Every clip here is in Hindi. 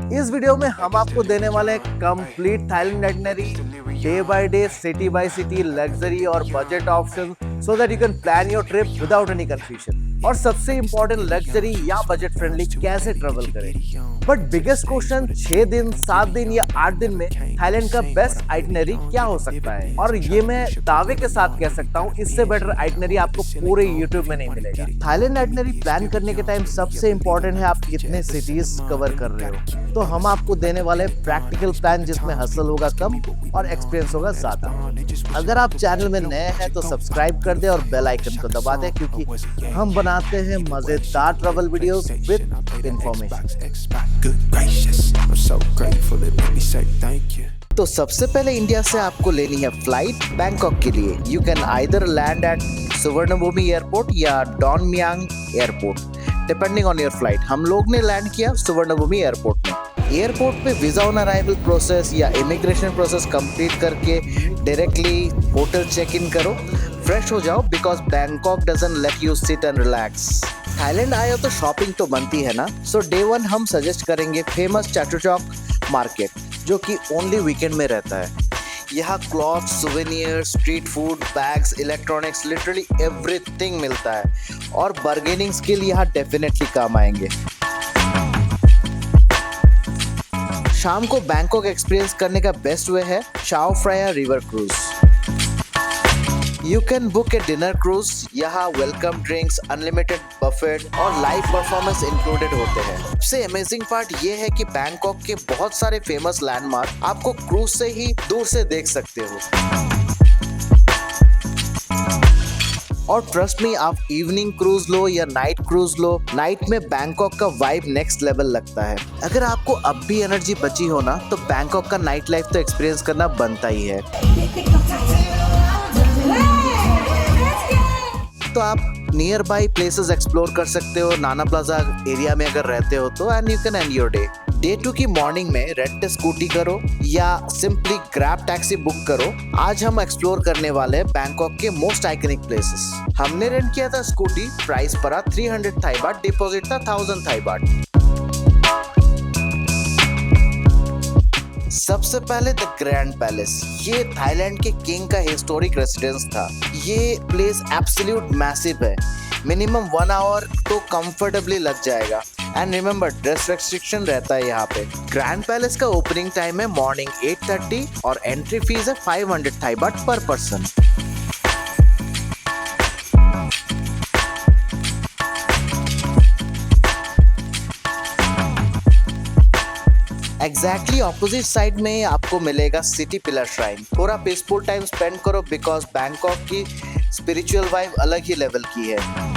इस वीडियो में हम आपको देने वाले हैं complete Thailand itinerary, day by day, city by city, luxury और budget option, so that you can plan your trip without any confusion. और सबसे इंपॉर्टेंट, लग्जरी या बजट फ्रेंडली कैसे ट्रेवल करें। बट बिगेस्ट क्वेश्चन, 6 दिन, 7 दिन या 8 दिन में थाईलैंड का बेस्ट आइटनरी क्या हो सकता है? और ये मैं दावे के साथ कह सकता हूँ, इससे बेटर आइटनरी आपको पूरे यूट्यूब में नहीं मिलेगा। थाईलैंड आइटनरी प्लान करने के टाइम सबसे इंपॉर्टेंट है आप कितने सिटीज कवर कर रहे हो। तो हम आपको देने वाले प्रैक्टिकल प्लान जिसमें हसल होगा कम और एक्सपीरियंस होगा ज्यादा। अगर आप चैनल में नए हैं तो सब्सक्राइब कर दे और बेल आइकन को दबा दे, क्योंकि हम बनाते हैं मजेदार ट्रैवल वीडियोस विद इंफॉर्मेशन। तो सबसे पहले इंडिया से आपको लेनी है फ्लाइट बैंकॉक के लिए। You can either land at Suvarnabhumi airport या Don Mueang airport, depending on your flight. हम लोग ने लैंड किया सुवर्णभूमि एयरपोर्ट में। एयरपोर्ट पे वीजा ऑन अराइवल प्रोसेस या इमिग्रेशन प्रोसेस कंप्लीट करके डायरेक्टली होटल चेक इन करो, फ्रेश हो जाओ, because Bangkok doesn't let you sit and relax. Thailand आए हो तो शॉपिंग तो बनती है ना। सो डे 1 हम सजेस्ट करेंगे फेमस चैटुचॉक मार्केट, जो कि ओनली वीकेंड में रहता है। यहाँ cloth, souvenir, street food, bags, electronics, literally everything मिलता है और बार्गेनिंग स्किल यहाँ डेफिनेटली काम आएंगे। शाम को बैंकॉक एक्सपीरियंस करने का बेस्ट वे है चाओ Phraya river cruise. You can book A dinner cruise. यहाँ वेलकम ड्रिंक्स, अनलिमिटेड बफेट और लाइव परफॉर्मेंस इंक्लूडेड होते हैं। सबसे अमेजिंग पार्ट ये है कि बैंकॉक के बहुत सारे फेमस लैंडमार्क आपको क्रूज से ही दूर से देख सकते हो। और ट्रस्ट मी, आप इवनिंग क्रूज लो या नाइट क्रूज लो, नाइट में बैंकॉक का वाइब नेक्स्ट लेवल लगता है। अगर आपको अब भी एनर्जी बची हो ना, तो बैंकॉक का नाइट लाइफ तो एक्सपीरियंस करना बनता ही है। तो आप नियर बाई प्लेसेस एक्सप्लोर कर सकते हो नाना प्लाजा एरिया में अगर रहते हो तो, and you can and your day. Day 2 की मॉर्निंग में रेंट स्कूटी करो या सिंपली ग्रैब टैक्सी बुक करो। आज हम एक्सप्लोर करने वाले हैं बैंकॉक के मोस्ट आइकनिक प्लेसेस। हमने रेंट किया था स्कूटी, प्राइस पड़ा 300 थाई बाट, डिपॉजिट था 1000 थाई बाट। सबसे पहले द ग्रैंड पैलेस। ये थाईलैंड के किंग का हिस्टोरिक रेसिडेंस था। ये प्लेस एब्सोल्यूट मैसिव है, मिनिमम 1 आवर तो कंफर्टेबली लग जाएगा। एंड रिमेंबर, ड्रेस रेस्ट्रिक्शन रहता है यहाँ पे। ग्रैंड पैलेस का ओपनिंग टाइम है मॉर्निंग 8:30 और एंट्री फीस है 500 थाई बाट पर पर्सन। एग्जैक्टली ऑपोजिट साइड में आपको मिलेगा सिटी पिलर श्राइन। थोड़ा पीसफुल टाइम स्पेंड करो, बिकॉज बैंकॉक की स्पिरिचुअल वाइब अलग ही लेवल की है।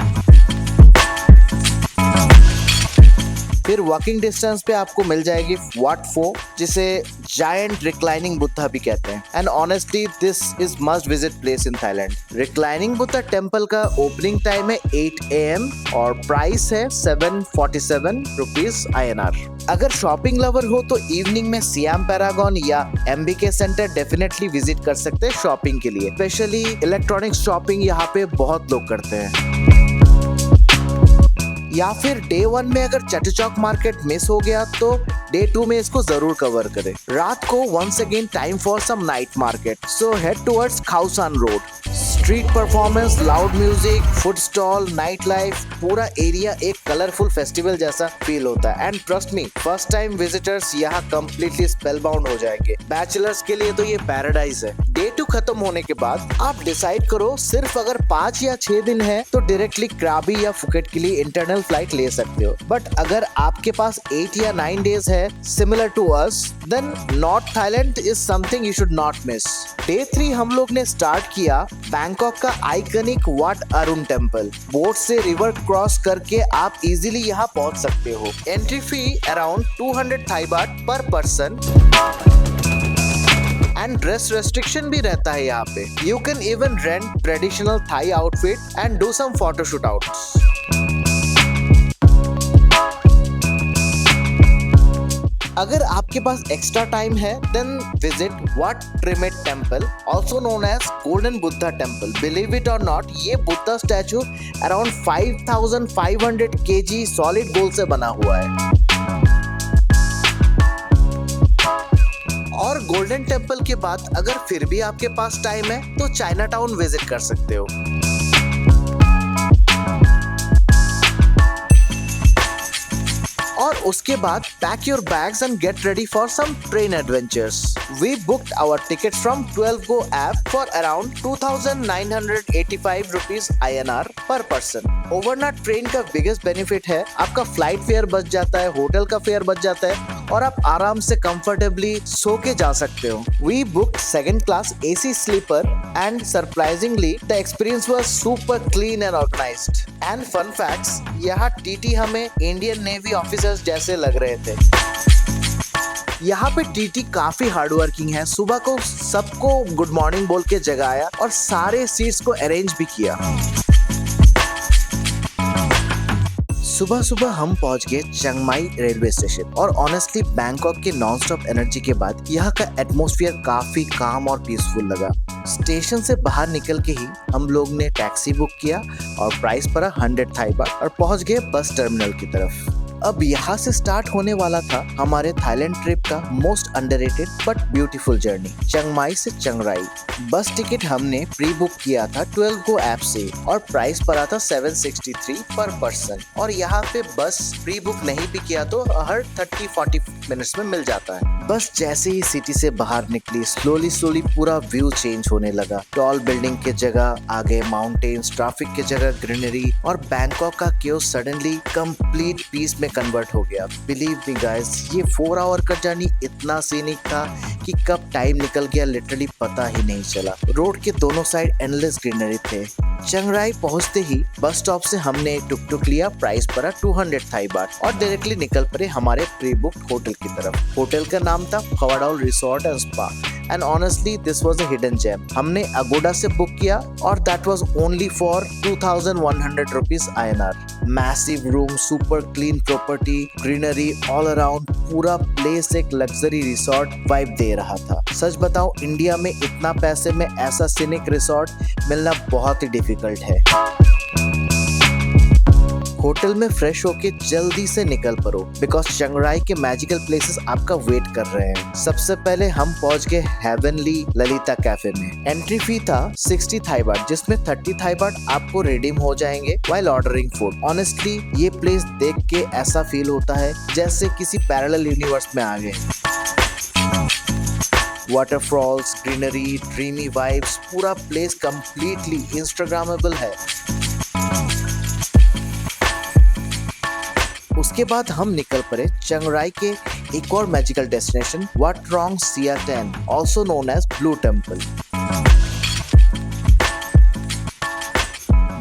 फिर वॉकिंग डिस्टेंस पे आपको मिल जाएगी वाट फो, जिसे जायंट रिक्लाइनिंग बुद्धा भी कहते हैं। And honestly this is must visit place in Thailand. Reclining Buddha temple का ओपनिंग टाइम है 8 AM और प्राइस है 747 रुपीज INR। अगर शॉपिंग लवर हो तो इवनिंग में सियाम पैरागॉन या MBK सेंटर डेफिनेटली विजिट कर सकते हैं शॉपिंग के लिए। स्पेशली इलेक्ट्रॉनिक्स शॉपिंग यहाँ पे बहुत लोग करते हैं। या फिर डे 1 में अगर चैटुचॉक मार्केट मिस हो गया तो डे 2 में इसको जरूर कवर करें। रात को once again time for some night market, so head towards Khao San road. Street performance, loud music, food stall, night life, पूरा एरिया एक कलरफुल फेस्टिवल जैसा फील होता है। And trust me, first time visitors यहाँ कंप्लीटली स्पेलबाउंड हो जाएंगे। बैचलर्स के लिए तो ये पैराडाइज है। डे 2 खत्म होने के बाद आप डिसाइड करो, सिर्फ अगर 5 या 6 दिन है तो डायरेक्टली क्राबी या फुकेट के लिए इंटरनल फ्लाइट ले सकते हो। बट अगर आपके पास 8 या 9 डेज है similar to us, then north Thailand is something you should not miss. Day 3 हम लोग ने स्टार्ट किया बैंकॉक का iconic wat Arun temple. Boat से रिवर क्रॉस करके आप इजीली यहाँ पहुंच सकते हो। एंट्री फी अराउंड 200 थाई बाट पर पर्सन एंड ड्रेस रेस्ट्रिक्शन भी रहता है यहाँ पे। You can even rent traditional Thai outfit and do some photoshoot outs. अगर आपके पास एक्स्ट्रा टाइम है then visit Wat Traimit temple, also known as golden Buddha temple. Believe it और नॉट, ये Buddha statue around 5500 kg solid gold से बना हुआ है। गोल्डन टेम्पल के बाद अगर फिर भी आपके पास टाइम है तो चाइना टाउन विजिट कर सकते हो। और उसके बाद pack your bags and get ready for some train adventures. We booked our ticket from 12Go app for around 2,985 rupees INR per person. Overnight train का बिगेस्ट बेनिफिट है आपका फ्लाइट फेयर बच जाता है, होटल का फेयर बच जाता है और आप आराम से कंफर्टेबली सो के जा सकते हो। We booked second class AC sleeper and surprisingly the experience was super clean and organised. And fun facts, यहाँ TT हमें इंडियन नेवी ऑफिसर्स जैसे लग रहे थे। यहाँ पे TT काफी हार्ड वर्किंग है। सुबह को सबको गुड मॉर्निंग बोल के जगाया और सारे सीट्स को अरेंज भी किया। सुबह सुबह हम पहुंच गए चिंग माई रेलवे स्टेशन और ऑनेस्टली बैंकॉक के नॉन स्टॉप एनर्जी के बाद यहाँ का एटमॉस्फेयर काफी काम और पीसफुल लगा। स्टेशन से बाहर निकल के ही हम लोग ने टैक्सी बुक किया और प्राइस पड़ा 100 थाई बाट और पहुंच गए बस टर्मिनल की तरफ। अब यहाँ से स्टार्ट होने वाला था हमारे थाईलैंड ट्रिप का most underrated but beautiful journey, Chiang Mai से चिंग राई। बस टिकट हमने प्री बुक किया था 12Go ऐप से और प्राइस पड़ा था 763 पर पर्सन। और यहाँ पे बस प्री बुक नहीं भी किया तो हर 30-40 मिनट्स में मिल जाता है। बस जैसे ही सिटी से बाहर निकली स्लोली पूरा व्यू चेंज होने लगा। टॉल बिल्डिंग के जगह आगे माउंटेन्स, ट्रैफिक के जगह ग्रीनरी और बैंकॉक का क्योस सडनली कंप्लीट पीस में कन्वर्ट हो गया। बिलीव मी गाइस, ये 4 आवर का जर्नी इतना सीनिक था कि कब टाइम निकल गया लिटरली पता ही नहीं चला। रोड के दोनों साइड एंडलेस ग्रीनरी थे। चिंग राई पहुंचते ही बस स्टॉप से हमने एक टुक लिया, प्राइस पड़ा 200 थाई बाट और डायरेक्टली निकल पड़े हमारे प्री बुक्ड होटल की तरफ। होटल का नाम था फवाडाओल resort and spa and honestly this was a hidden gem. हमने अगोडा से बुक किया और that was only for 2,100 rupees INR। Massive room, super clean property, greenery all around, पूरा प्लेस एक लग्जरी रिसोर्ट वाइब दे रहा था। सच बताओ, इंडिया में इतना पैसे में ऐसा सीनिक रिसोर्ट मिलना बहुत ही डिफिकल्ट है। होटल में फ्रेश होके जल्दी से निकल पड़ो बिकॉज चिंग राई के मैजिकल प्लेसेस आपका वेट कर रहे हैं। सबसे पहले हम पहुंच गए हेवनली ललिता कैफे में। एंट्री फी था 60 थाई बाट जिसमें 30 थाई बाट आपको रिडीम हो जाएंगे व्हाइल ऑर्डरिंग फूड। ऑनेस्टली ये प्लेस देख के ऐसा फील होता है जैसे किसी पैरेलल यूनिवर्स में आ गए। वाटरफॉल्स, ग्रीनरी, ड्रीमी वाइब्स, पूरा प्लेस कंप्लीटली इंस्टाग्रामेबल है। उसके बाद हम निकल पड़े चिंग राई के एक और magical destination Wat Rong Suea Ten, also known as blue temple.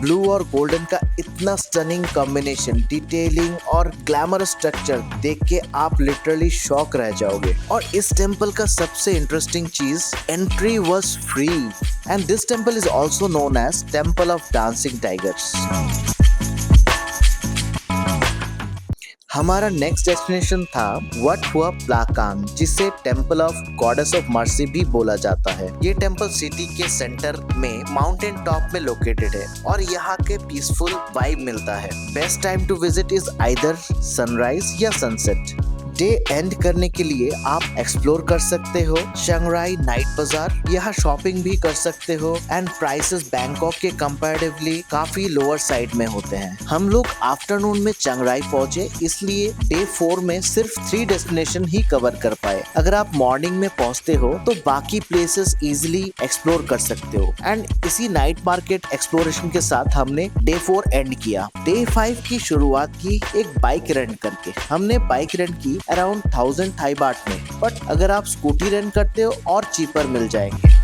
Blue और गोल्डन का इतना स्टनिंग कॉम्बिनेशन, डिटेलिंग और ग्लैमरस स्ट्रक्चर देख के आप लिटरली शॉक रह जाओगे। और इस टेम्पल का सबसे इंटरेस्टिंग चीज, entry was free and this temple is also known as temple of dancing tigers. हमारा नेक्स्ट डेस्टिनेशन था वट हुआ प्लाकांग, जिसे temple of goddess of mercy भी बोला जाता है। ये टेम्पल सिटी के सेंटर में माउंटेन टॉप में लोकेटेड है और यहाँ के पीसफुल वाइब मिलता है। Best time to visit is either sunrise या सनसेट। डे एंड करने के लिए आप एक्सप्लोर कर सकते हो चिंग राई नाइट बाजार, यहाँ शॉपिंग भी कर सकते हो एंड प्राइसेस बैंकॉक के कंपैरेटिवली काफी लोअर साइड में होते हैं। हम लोग आफ्टरनून में चिंग राई पहुंचे, इसलिए डे 4 में सिर्फ 3 डेस्टिनेशन ही कवर कर पाए। अगर आप मॉर्निंग में पहुंचते हो तो बाकी प्लेसेस इजिली एक्सप्लोर कर सकते हो एंड इसी नाइट मार्केट एक्सप्लोरेशन के साथ हमने डे 4 एंड किया। डे 5 की शुरुआत की एक बाइक रेंट करके। हमने बाइक रेंट की अराउंड 1000 थाई बाट में, बट अगर आप स्कूटी रेंट करते हो और चीपर मिल जाएंगे।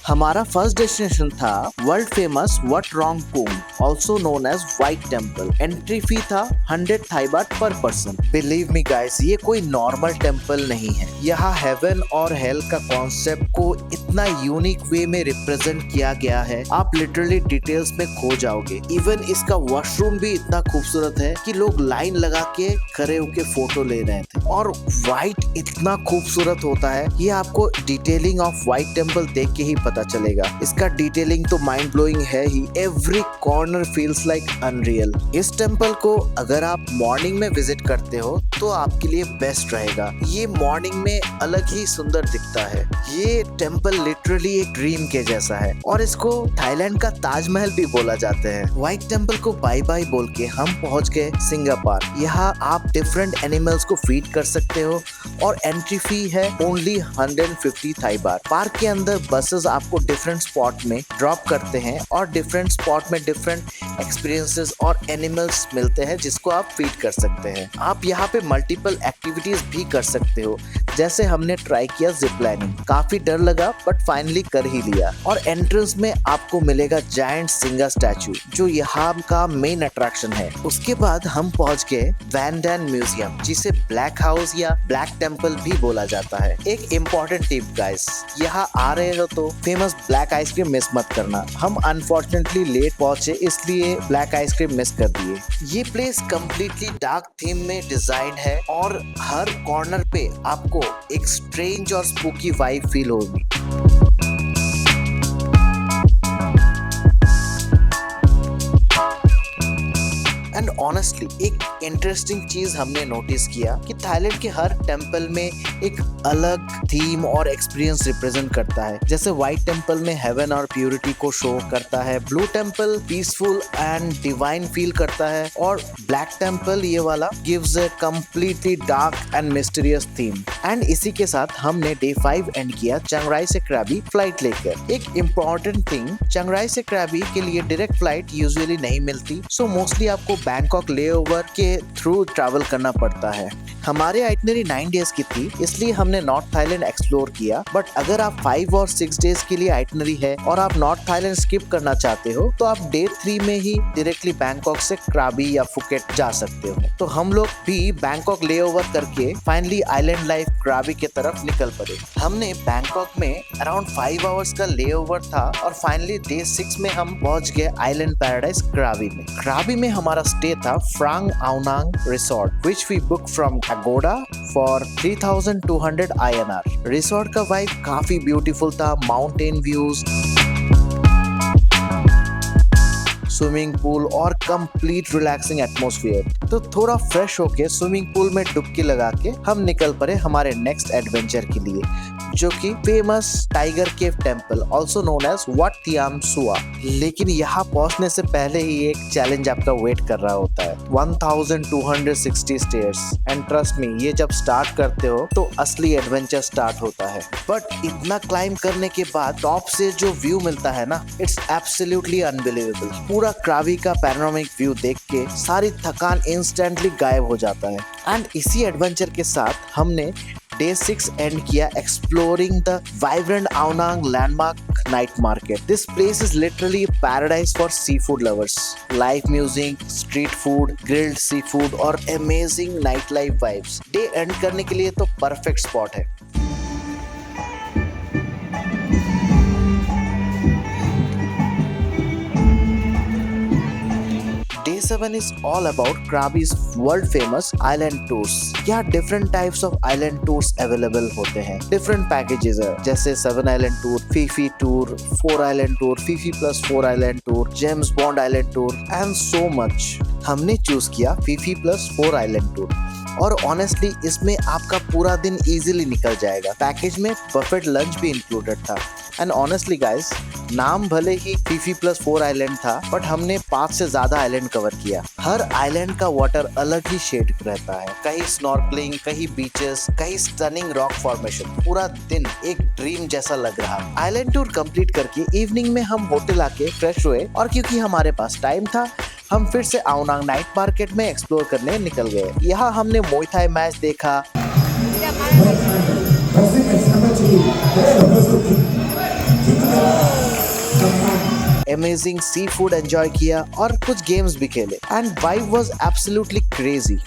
हमारा फर्स्ट डेस्टिनेशन था world famous Wat Rong Khun, also known as white temple. Entry fee था 100 थाई बाट पर पर्सन। बिलीव मी गाइस, ये कोई नॉर्मल टेम्पल नहीं है। यहाँ हेवन और हेल का कॉन्सेप्ट को इतना यूनिक वे में रिप्रेजेंट किया गया है, आप लिटरली डिटेल्स में खो जाओगे। इवन इसका वॉशरूम भी इतना खूबसूरत है कि लोग लाइन लगा के खड़े होके फोटो ले रहे थे। और व्हाइट इतना खूबसूरत होता है, ये आपको डिटेलिंग ऑफ व्हाइट टेम्पल देख के ही पता चलेगा। इसका डिटेलिंग तो माइंड ब्लोइंग है ही, every corner feels like unreal. इस टेम्पल को अगर आप मॉर्निंग में विजिट करते हो तो आपके लिए बेस्ट रहेगा। ये मॉर्निंग में अलग ही सुंदर दिखता है। ये टेम्पल लिटरली एक ड्रीम के जैसा है और इसको थाईलैंड का ताजमहल भी बोला जाता है। व्हाइट टेम्पल को बाय बाय बोल के हम पहुंच गए सिंगापुर। यहाँ आप डिफरेंट एनिमल्स को फीड कर सकते हो और एंट्री फी है ओनली 150 थाई बार। पार्क के अंदर बसेस आपको डिफरेंट स्पॉट में ड्रॉप करते हैं और डिफरेंट स्पॉट में डिफरेंट एक्सपीरियंसेस और एनिमल्स मिलते हैं जिसको आप फीड कर सकते हैं। आप यहाँ पे मल्टीपल एक्टिविटीज भी कर सकते हो, जैसे हमने ट्राई किया जिप लाइनिंग। काफी डर लगा बट फाइनली कर ही लिया। और एंट्रेंस में आपको मिलेगा जायंट सिंगा स्टैचू जो यहाँ का मेन अट्रैक्शन है। उसके बाद हम पहुंच गए वैन डैन म्यूजियम, जिसे ब्लैक हाउस या ब्लैक टेम्पल भी बोला जाता है। एक इम्पोर्टेंट टिप गाइस, यहाँ आ रहे हो तो फेमस ब्लैक आइसक्रीम मिस मत करना। हम अनफॉर्चुनेटली लेट पहुंचे इसलिए ब्लैक आइसक्रीम मिस कर दिए। ये प्लेस कम्प्लीटली डार्क थीम में डिजाइन है और हर कॉर्नर पे आपको एक स्ट्रेंज और स्पूकी वाइब फील होगी। एंड ऑनेस्टली एक इंटरेस्टिंग चीज हमने नोटिस किया कि थाईलैंड के हर टेम्पल में एक अलग थीम और एक्सपीरियंस रिप्रेजेंट करता है। जैसे व्हाइट टेम्पल में हेवन और प्यूरिटी को शो करता है, blue temple peaceful and divine feel करता है और ब्लैक टेम्पल ये वाला gives a completely dark and mysterious theme. And इसी के साथ हमने डे 5 एंड किया चियांग राई से क्रैबी फ्लाइट लेकर। एक इम्पॉर्टेंट थिंग, चियांग राई से क्रैबी के लिए डायरेक्ट फ्लाइट यूजुअली नहीं मिलती, सो मोस्टली आपको बैंकॉक लेओवर के थ्रू ट्रैवल करना पड़ता है। हमारी आइटनरी 9 डेज की थी इसलिए हमने नॉर्थ थाईलैंड एक्सप्लोर किया, बट अगर आप 5 और 6 डेज के लिए आइटनरी है और आप नॉर्थ थाईलैंड स्किप करना चाहते हो तो आप डे 3 में ही डायरेक्टली बैंकॉक से क्राबी या फुकेट जा सकते हो। तो हम लोग भी बैंकॉक लेओवर करके फाइनली आइलैंड लाइफ क्राबी के तरफ निकल पड़े। हमने बैंकॉक में अराउंड 5 आवर्स का लेओवर था और फाइनली डे 6 में हम पहुंच गए आइलैंड पैराडाइज क्राबी में। क्राबी में हमारा स्टे था फ्रांग Ao Nang resort which we book from Agoda for 3200 INR। Resort का वाइब काफी ब्यूटीफुल था, माउंटेन व्यूज, स्विमिंग पूल और कंप्लीट रिलैक्सिंग एटमॉस्फेयर। तो थोड़ा फ्रेश होके स्विमिंग पूल में डुबकी लगा के हम निकल पड़े हमारे नेक्स्ट एडवेंचर के लिए, जो कि famous tiger cave temple also known as Wat Tham Suea. लेकिन यहाँ पहुंचने से पहले ही एक चैलेंज आपका वेट कर रहा होता है, 1260 स्टेयर्स। एंड ट्रस्ट मी, ये जब स्टार्ट करते हो तो असली एडवेंचर स्टार्ट होता है। बट इतना क्लाइंब करने के बाद टॉप से जो व्यू मिलता है ना, इट्स एब्सोल्युटली अनबिलीवेबल। पूरा क्राबी का पैनोरामिक व्यू देख के सारी थकान इंस्टेंटली गायब हो जाता है। एंड इसी एडवेंचर के साथ हमने डे 6 एंड किया exploring the vibrant Ao Nang landmark night market. This place is literally a paradise for seafood lovers. Live music, street food, grilled seafood और amazing night life vibes। Day end करने के लिए तो परफेक्ट स्पॉट है। Day 7 is all about Krabi's world famous island tours। यहाँ different types of island tours available होते हैं। Different packages है, जैसे 7 island tour, Fifi tour, 4 island tour, Fifi plus 4 island tour, James Bond island tour and so much। हमने चूज किया Fifi plus 4 island tour और ऑनेस्टली इसमें आपका पूरा दिन इजीली निकल जाएगा। पैकेज में बफेट लंच भी इंक्लूडेड था। एंड ऑनेस्टली गाइस, नाम भले ही फीफी प्लस 4 आइलैंड था, बट हमने 5 से ज्यादा आइलैंड कवर किया। हर आइलैंड का वाटर अलग ही शेड रहता है, कहीं स्नॉर्कलिंग, कहीं बीचेस, कहीं स्टनिंग रॉक फॉर्मेशन। पूरा दिन एक ड्रीम जैसा लग रहा। आइलैंड टूर कंप्लीट करके इवनिंग में हम होटल आके फ्रेश हुए और क्योंकि हमारे पास टाइम था, हम फिर से आउनांग नाइट मार्केट में एक्सप्लोर करने निकल गए। यहाँ हमने मुay थाई मैच देखा, अमेजिंग सी फूड एंजॉय किया और कुछ गेम्स भी खेले। And vibe was absolutely crazy.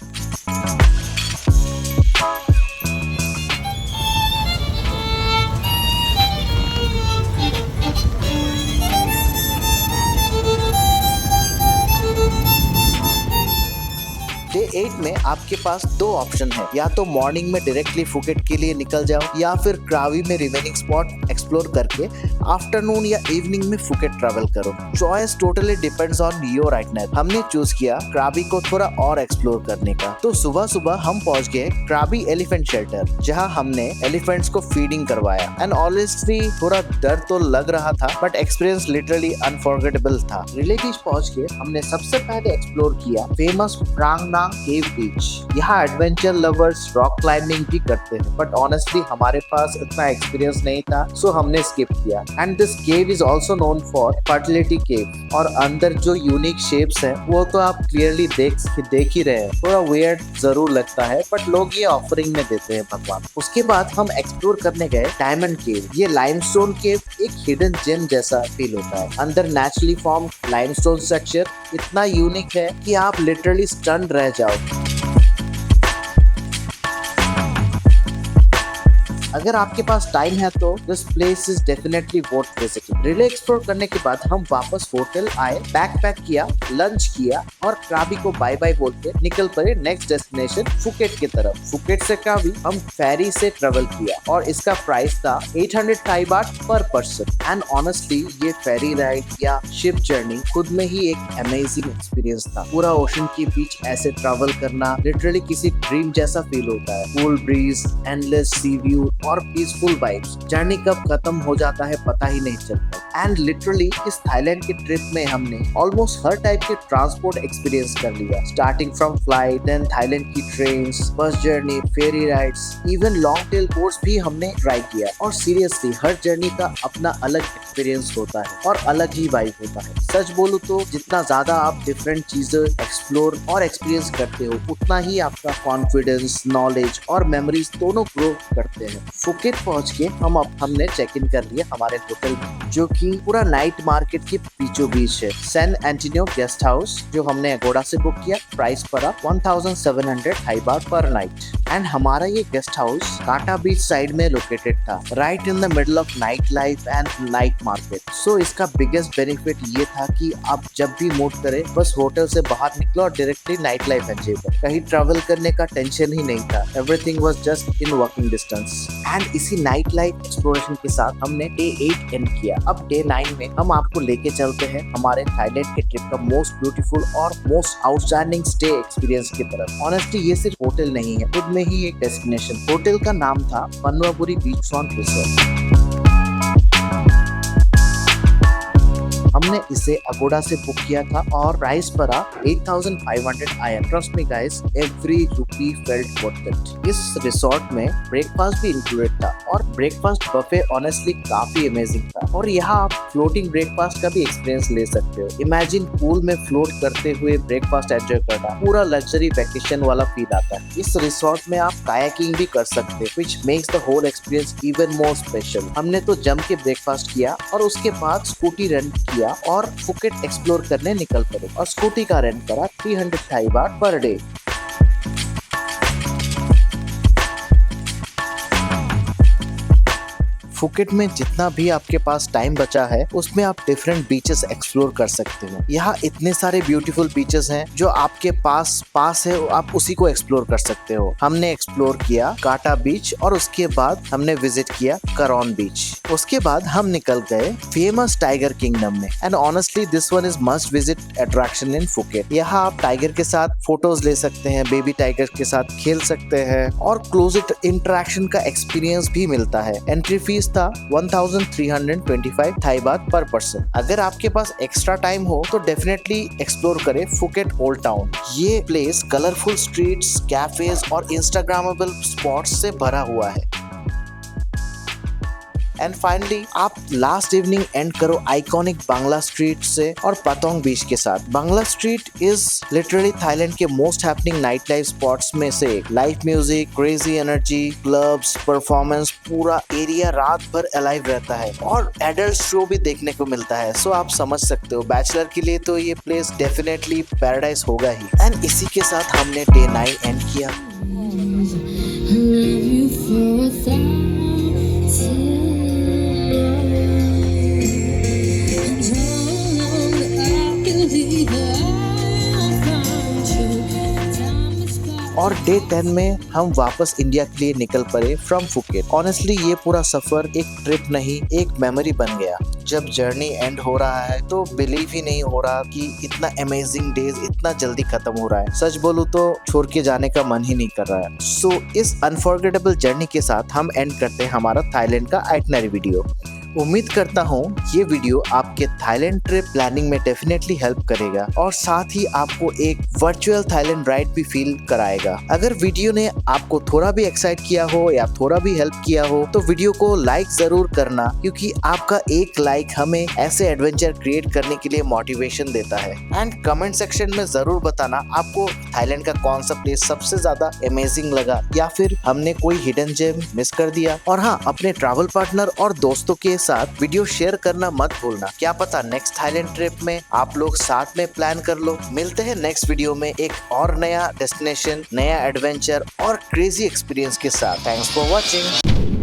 Day 8 में आपके पास दो ऑप्शन है, या तो मॉर्निंग में डायरेक्टली फुकेट के लिए निकल जाओ या फिर क्रावी में रिमेनिंग स्पॉट एक्सप्लोर करके आफ्टरनून या इवनिंग में फुकेट ट्रैवल करो। Choice totally depends on your itinerary. हमने चूज किया क्राबी को थोड़ा और एक्सप्लोर करने का। तो सुबह सुबह हम पहुंच गए क्राबी एलिफेंट शेल्टर, जहां हमने एलिफेंट्स को फीडिंग करवाया। एंड ऑनेस्टली थोड़ा डर तो लग रहा था, बट एक्सपीरियंस लिटरली अनफॉरगेटेबल था। रिले बीच पहुंच के हमने सबसे पहले एक्सप्लोर किया फेमस प्रांगनांग केव बीच। यहाँ एडवेंचर लवर्स रॉक क्लाइंबिंग भी करते हैं, बट ऑनेस्टली हमारे पास इतना एक्सपीरियंस नहीं था, सो हमने स्किप किया। And this cave is also known for fertility cave, और अंदर जो यूनिक शेप्स हैं वो तो आप क्लियरली देख ही रहे हैं। थोड़ा वियर्ड जरूर लगता है, बट लोग ये ऑफरिंग में देते हैं भगवान। उसके बाद हम एक्सप्लोर करने गए डायमंड केव। ये लाइमस्टोन केव एक हिडन जेम जैसा फील होता है। अंदर नेचुरली फॉर्म लाइमस्टोन स्ट्रक्चर इतना यूनिक है कि आप लिटरली स्टन्ड रह जाओ। अगर आपके पास टाइम है तो this place is definitely worth visiting. Relay explore करने के बाद हम वापस होटल आए, बैक पैक किया, लंच किया और क्राबी को बाय बाय बोल के निकल पड़े नेक्स्ट डेस्टिनेशन फुकेट की तरफ। फुकेट से क्राबी हम फेरी से ट्रेवल किया और इसका प्राइस था 800 थाई बाट पर पर्सन। एंड ऑनेस्टली ये फेरी राइड या शिप जर्नी खुद में ही एक अमेजिंग एक्सपीरियंस था। पूरा ओशन के बीच ऐसे ट्रेवल करना लिटरली किसी ड्रीम जैसा फील होता है। Cool breeze, endless sea view और पीसफुल वाइब्स। जर्नी कब खत्म हो जाता है पता ही नहीं चलता। एंड लिटरली इस थाईलैंड की ट्रिप में हमने ऑलमोस्ट हर टाइप के ट्रांसपोर्ट एक्सपीरियंस कर लिया, starting from flight, then Thailand की trains, bus journey, ferry rides, even long tail boats भी हमने ट्राई किया। और सीरियसली हर जर्नी का अपना अलग एक्सपीरियंस होता है और अलग ही वाइब होता है। सच बोलूं तो जितना ज्यादा आप डिफरेंट चीजें एक्सप्लोर और एक्सपीरियंस करते हो, उतना ही आपका कॉन्फिडेंस, नॉलेज और मेमोरीज दोनों ग्रो करते हैं। फुकेट पहुंच के हमने चेक इन कर लिया हमारे होटल में, जो कि पूरा नाइट मार्केट के बीचों बीच है। सैन एंटोनियो गेस्ट हाउस जो हमने एगोडा से बुक किया, प्राइस पड़ा 1700 थाई बाट पर नाइट। एंड हमारा ये guest house Kata beach side में लोकेटेड था, right in the middle of night life and night market. So इसका बिगेस्ट बेनिफिट ये था कि आप जब भी मूड करें बस होटल से बाहर निकलो और डायरेक्टली नाइट लाइफ एंजॉय करो। कहीं ट्रैवल करने का टेंशन ही नहीं था, everything was just in walking distance. And इसी नाइट लाइफ एक्सप्लोरेशन के साथ हमने डे 8 एंड किया। अब डे 9 में हम आपको लेके चलते हैं हमारे थाईलैंड के ट्रिप का मोस्ट ब्यूटीफुल और मोस्ट आउटस्टैंडिंग स्टे एक्सपीरियंस की तरफ। ऑनेस्टली ये सिर्फ होटल नहीं है, खुद में ही एक डेस्टिनेशन। होटल का नाम था पनवापुरी बीच फ्रंट रिसोर्ट। हमने इसे अगोडा से बुक किया था और प्राइस पड़ा 8500 INR। Trust me guys, every rupee felt worth it. इस रिसोर्ट में ब्रेकफास्ट भी इंक्लूडेड था और ब्रेकफास्ट बफे ऑनेस्टली काफी अमेजिंग था। और यहाँ आप फ्लोटिंग ब्रेकफास्ट का भी एक्सपीरियंस ले सकते हो। इमेजिन पूल में फ्लोट करते हुए ब्रेकफास्ट एंजॉय करना, पूरा लग्जरी वैकेशन वाला फील आता है। इस रिसोर्ट में आप कायाकिंग भी कर सकते हैं, which makes the whole experience even more special. हमने तो जम के ब्रेकफास्ट किया और उसके बाद स्कूटी रेंट किया और फुकेट एक्सप्लोर करने निकल पड़े। और स्कूटी का रेंट करा 300 थाई बाट पर डे। फुकेट में जितना भी आपके पास टाइम बचा है उसमें आप डिफरेंट बीचेस एक्सप्लोर कर सकते हो। यहाँ इतने सारे ब्यूटीफुल बीचेस हैं जो आपके पास है, आप उसी को एक्सप्लोर कर सकते हो। हमने एक्सप्लोर किया काटा बीच और उसके बाद हमने विजिट किया करौन बीच। उसके बाद हम निकल गए फेमस टाइगर किंगडम में। And honestly this one is must visit attraction in Phuket. यहाँ आप टाइगर के साथ फोटोज ले सकते हैं, बेबी टाइगर के साथ खेल सकते हैं और क्लोज इंटरेक्शन का एक्सपीरियंस भी मिलता है। एंट्री फीस था 1325 थाई बात पर पर्सन। अगर आपके पास एक्स्ट्रा टाइम हो तो डेफिनेटली एक्सप्लोर करें फुकेट ओल्ड टाउन। ये प्लेस कलरफुल स्ट्रीट्स, कैफेज और इंस्टाग्रामेबल स्पॉट्स से भरा हुआ है। एंड फाइनली आप लास्ट इवनिंग एंड करो आइकॉनिक बांग्ला स्ट्रीट से और पतोंग बीच के साथ। Bangla street is literally Thailand के most happening night life spots में से एक। Live music, crazy energy, clubs, performance, पूरा एरिया रात भर अलाइव रहता है और एडल्ट शो भी देखने को मिलता है। सो आप समझ सकते हो बैचलर के लिए तो ये प्लेस डेफिनेटली पैराडाइज होगा ही। एंड इसी के साथ हमने डे 9 एंड किया। और और डे 10 में हम वापस इंडिया के लिए निकल पड़े फ्रॉम फुकेट। ऑनेस्टली ये पूरा सफर एक ट्रिप नहीं, एक मेमोरी बन गया। जब जर्नी एंड हो रहा है तो बिलीव ही नहीं हो रहा कि इतना अमेजिंग डेज इतना जल्दी खत्म हो रहा है। सच बोलूं तो छोड़ के जाने का मन ही नहीं कर रहा है। सो इस अनफॉरगेटेबल जर्नी के साथ हम एंड करते हैं हमारा थाईलैंड का आइटनरी वीडियो। उम्मीद करता हूँ ये वीडियो आपके थाईलैंड ट्रिप प्लानिंग में डेफिनेटली हेल्प करेगा और साथ ही आपको एक वर्चुअल थाईलैंड राइड भी फील कराएगा। अगर वीडियो ने आपको थोड़ा भी एक्साइट किया हो या थोड़ा भी हेल्प किया हो तो वीडियो को लाइक जरूर करना, क्योंकि आपका एक लाइक हमें ऐसे एडवेंचर क्रिएट करने के लिए मोटिवेशन देता है। एंड कमेंट सेक्शन में जरूर बताना आपको थाईलैंड का कौन सा प्लेस सबसे ज्यादा अमेजिंग लगा या फिर हमने कोई हिडन जेम मिस कर दिया। और हाँ, अपने ट्रैवल पार्टनर और दोस्तों के साथ वीडियो शेयर करना मत भूलना। क्या पता नेक्स्ट थाईलैंड ट्रिप में आप लोग साथ में प्लान कर लो। मिलते हैं नेक्स्ट वीडियो में एक और नया डेस्टिनेशन, नया एडवेंचर और क्रेजी एक्सपीरियंस के साथ। Thanks for watching.